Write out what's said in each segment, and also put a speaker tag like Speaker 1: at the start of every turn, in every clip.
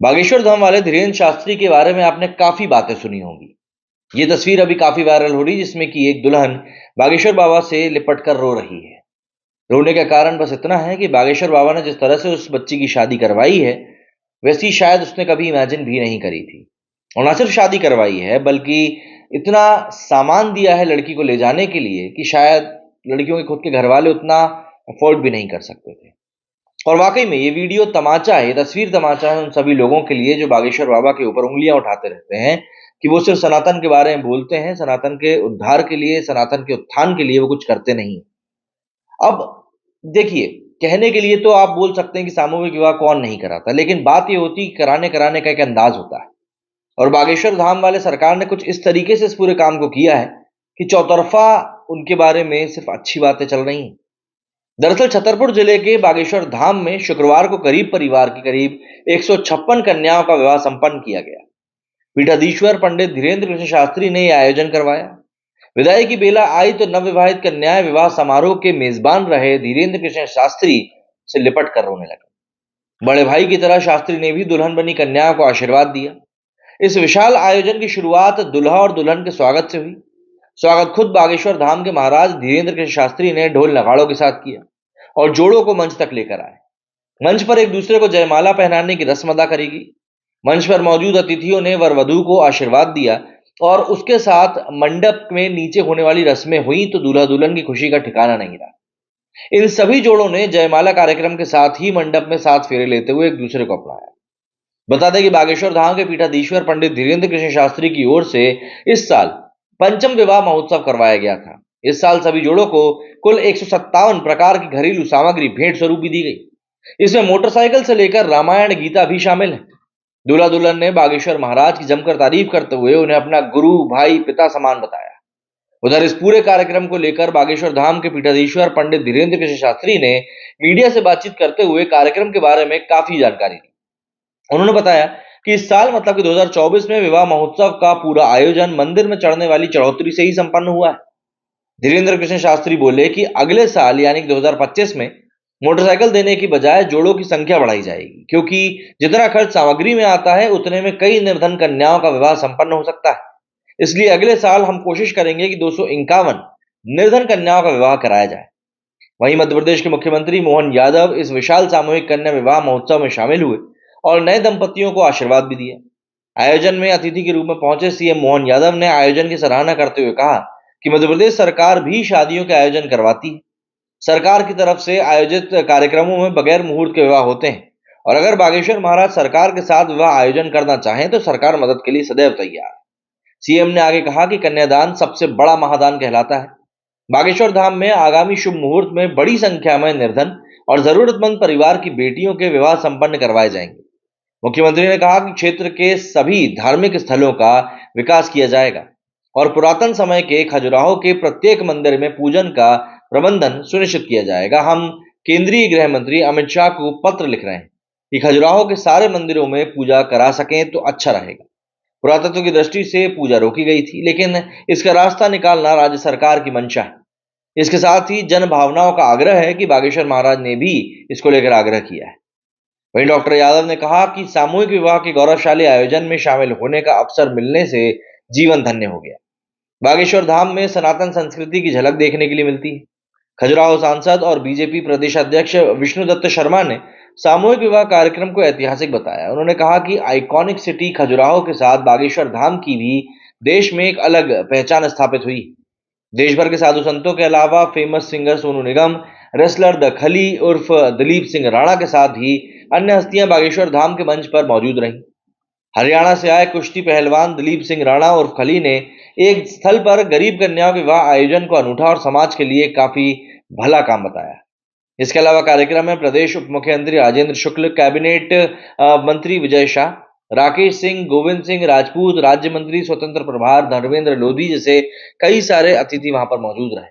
Speaker 1: बागेश्वर धाम वाले धीरेन्द्र शास्त्री के बारे में आपने काफी बातें सुनी होंगी। ये तस्वीर अभी काफी वायरल हो रही है, जिसमें कि एक दुल्हन बागेश्वर बाबा से लिपट कर रो रही है। रोने का कारण बस इतना है कि बागेश्वर बाबा ने जिस तरह से उस बच्ची की शादी करवाई है, वैसी शायद उसने कभी इमेजिन भी नहीं करी थी। और ना सिर्फ शादी करवाई है, बल्कि इतना सामान दिया है लड़की को ले जाने के लिए कि शायद लड़कियों के खुद के घर वाले उतना अफोर्ड भी नहीं कर सकते थे। और वाकई में ये वीडियो तमाचा है, ये तस्वीर तमाचा है उन सभी लोगों के लिए जो बागेश्वर बाबा के ऊपर उंगलियां उठाते रहते हैं कि वो सिर्फ सनातन के बारे में बोलते हैं, सनातन के उद्धार के लिए, सनातन के उत्थान के लिए वो कुछ करते नहीं। अब देखिए, कहने के लिए तो आप बोल सकते हैं कि सामूहिक विवाह कौन नहीं कराता, लेकिन बात ये होती कराने कराने का एक अंदाज होता है। और बागेश्वर धाम वाले सरकार ने कुछ इस तरीके से इस पूरे काम को किया है कि चौतरफा उनके बारे में सिर्फ अच्छी बातें चल रही हैं। दरअसल छतरपुर जिले के बागेश्वर धाम में शुक्रवार को गरीब परिवार की करीब 156 कन्याओं का विवाह संपन्न किया गया। पीठाधीश्वर पंडित धीरेन्द्र कृष्ण शास्त्री ने यह आयोजन करवाया। विदाई की बेला आई तो नवविवाहित कन्याएं विवाह समारोह के मेजबान रहे धीरेन्द्र कृष्ण शास्त्री से लिपट कर रोने लगे। बड़े भाई की तरह शास्त्री ने भी दुल्हन बनी कन्याओं को आशीर्वाद दिया। इस विशाल आयोजन की शुरुआत दुल्हा और दुल्हन के स्वागत से हुई। स्वागत खुद बागेश्वर धाम के महाराज धीरेन्द्र कृष्ण शास्त्री ने ढोल नगाड़ों के साथ किया और जोड़ों को मंच तक लेकर आए। मंच पर एक दूसरे को जयमाला पहनाने की रस्म अदा करी गई। मंच पर मौजूद अतिथियों ने वर वधू को आशीर्वाद दिया और उसके साथ मंडप में नीचे होने वाली रस्में हुई तो दूल्हा दुल्हन की खुशी का ठिकाना नहीं रहा। इन सभी जोड़ों ने जयमाला कार्यक्रम के साथ ही मंडप में 7 फेरे लेते हुए एक दूसरे को अपनाया। बता दें कि बागेश्वर धाम के पीठाधीश्वर पंडित धीरेन्द्र कृष्ण शास्त्री की ओर से इस साल पंचम विवाह महोत्सव करवाया गया था। इस साल सभी जोड़ों को कुल 157 प्रकार की घरेलू सामग्री भेंट स्वरूप भी दी गई। इसमें मोटरसाइकिल से लेकर रामायण गीता भी शामिल है। दूल्हा दुल्हन ने बागेश्वर महाराज की जमकर तारीफ करते हुए उन्हें अपना गुरु, भाई, पिता समान बताया। उधर इस पूरे कार्यक्रम को लेकर बागेश्वर धाम के पीठाधीश्वर पंडित धीरेन्द्र कृष्ण शास्त्री ने मीडिया से बातचीत करते हुए कार्यक्रम के बारे में काफी जानकारी दी। उन्होंने बताया कि इस साल मतलब कि 2024 में विवाह महोत्सव का पूरा आयोजन मंदिर में चढ़ने वाली चढ़ोतरी से ही संपन्न हुआ है। धीरेन्द्र कृष्ण शास्त्री बोले कि अगले साल यानी कि 2025 में मोटरसाइकिल देने की बजाय जोड़ों की संख्या बढ़ाई जाएगी, क्योंकि जितना खर्च सामग्री में आता है उतने में कई निर्धन कन्याओं का विवाह संपन्न हो सकता है। इसलिए अगले साल हम कोशिश करेंगे कि 251 निर्धन कन्याओं का विवाह कराया जाए। वहीं मध्य प्रदेश के मुख्यमंत्री मोहन यादव इस विशाल सामूहिक कन्या विवाह महोत्सव में शामिल हुए और नए दंपतियों को आशीर्वाद भी दिया। आयोजन में अतिथि के रूप में पहुंचे सीएम मोहन यादव ने आयोजन की सराहना करते हुए कहा कि मध्य प्रदेश सरकार भी शादियों के आयोजन करवाती है। सरकार की तरफ से आयोजित कार्यक्रमों में बगैर मुहूर्त के विवाह होते हैं और अगर बागेश्वर महाराज सरकार के साथ विवाह आयोजन करना चाहें तो सरकार मदद के लिए सदैव तैयार है। सीएम ने आगे कहा कि कन्यादान सबसे बड़ा महादान कहलाता है। बागेश्वर धाम में आगामी शुभ मुहूर्त में बड़ी संख्या में निर्धन और जरूरतमंद परिवार की बेटियों के विवाह संपन्न करवाए जाएंगे। मुख्यमंत्री ने कहा कि क्षेत्र के सभी धार्मिक स्थलों का विकास किया जाएगा और पुरातन समय के खजुराहो के प्रत्येक मंदिर में पूजन का प्रबंधन सुनिश्चित किया जाएगा। हम केंद्रीय गृह मंत्री अमित शाह को पत्र लिख रहे हैं कि खजुराहो के सारे मंदिरों में पूजा करा सकें तो अच्छा रहेगा। पुरातत्व की दृष्टि से पूजा रोकी गई थी, लेकिन इसका रास्ता निकालना राज्य सरकार की मंशा है। इसके साथ ही जन भावनाओं का आग्रह है कि बागेश्वर महाराज ने भी इसको लेकर आग्रह किया है। वहीं डॉक्टर यादव ने कहा कि सामूहिक विवाह के गौरवशाली आयोजन में शामिल होने का अवसर मिलने से जीवन धन्य हो गया। बागेश्वर धाम में सनातन संस्कृति की झलक देखने के लिए मिलती है। खजुराहो सांसद और बीजेपी प्रदेश अध्यक्ष विष्णुदत्त शर्मा ने सामूहिक विवाह कार्यक्रम को ऐतिहासिक बताया। उन्होंने कहा कि आइकॉनिक सिटी खजुराहो के साथ बागेश्वर धाम की भी देश में एक अलग पहचान स्थापित हुई। देश भर के साधु संतों के अलावा famous singer Sonu Nigam, wrestler the खली उर्फ दिलीप सिंह राणा के साथ ही अन्य हस्तियां बागेश्वर धाम के मंच पर मौजूद रहीं। हरियाणा से आए कुश्ती पहलवान दिलीप सिंह राणा उर्फ खली ने एक स्थल पर गरीब कन्याओं के विवाह आयोजन को अनूठा और समाज के लिए काफी भला काम बताया। इसके अलावा कार्यक्रम में प्रदेश उप मुख्यमंत्री राजेंद्र शुक्ल, कैबिनेट मंत्री विजय शाह, राकेश सिंह, गोविंद सिंह राजपूत, राज्य मंत्री स्वतंत्र प्रभार धर्मेंद्र लोधी जैसे कई सारे अतिथि वहां पर मौजूद रहे।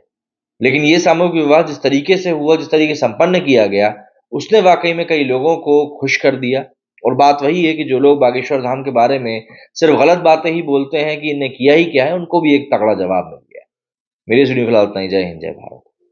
Speaker 1: लेकिन ये सामूहिक विवाह जिस तरीके से हुआ, जिस तरीके से संपन्न किया गया, उसने वाकई में कई लोगों को खुश कर दिया। और बात वही है कि जो लोग बागेश्वर धाम के बारे में सिर्फ गलत बातें ही बोलते हैं कि इन्हें किया ही क्या है, उनको भी एक तगड़ा जवाब मिल गया। मेरी इस वीडियो फिलहाल इतना ही। जय हिंद, जय भारत।